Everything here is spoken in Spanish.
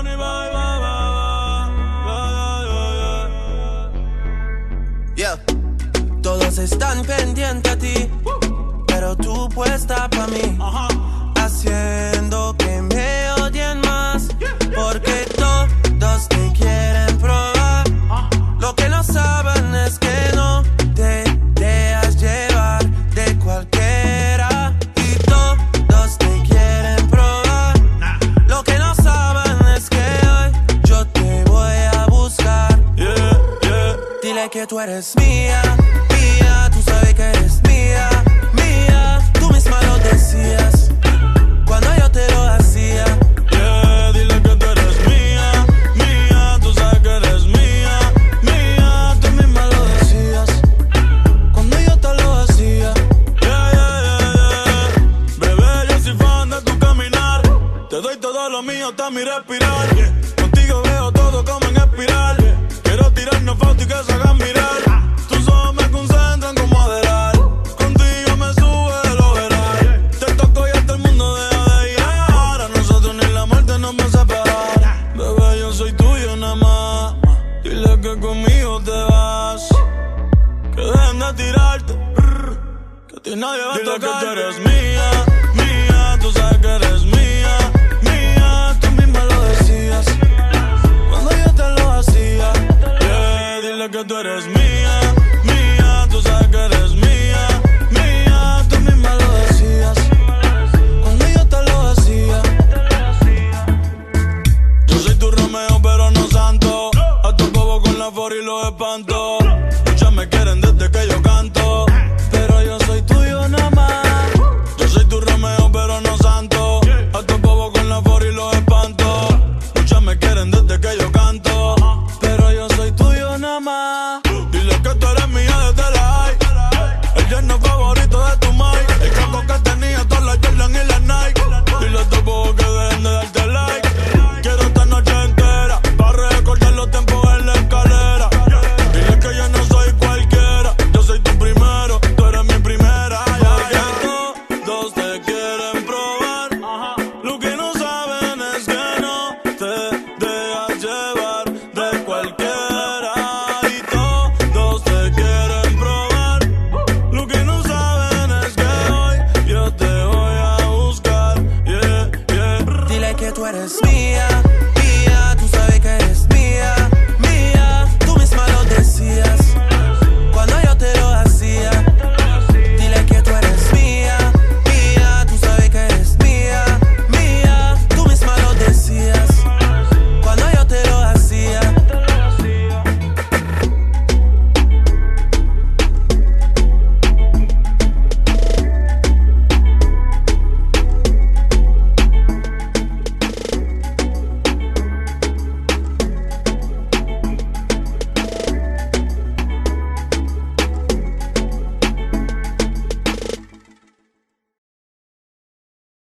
Bunny, bye, bye, bye, bye, Yeah. Todos están pendientes a ti, pero tú puesta pa' mí, haciendo que me odien más, porque todos te quieren probar. Lo que no saben es que no te dejas llevar de cualquiera, y todos te quieren probar. Lo que no saben es que hoy yo te voy a buscar. Dile que tú eres mía, mía, tú sabes que eres mía, mía. Tú misma lo decías cuando yo te lo hacía. Dile que tú eres mía, mía, tú sabes que eres mía, mía. Tú misma lo decías cuando yo te lo hacía. Bebé, yo soy fan de tu caminar. Te doy todo lo mío hasta mi respirar. Contigo veo todo como en espiral. Quiero tirarnos fotos y que se hagan viral.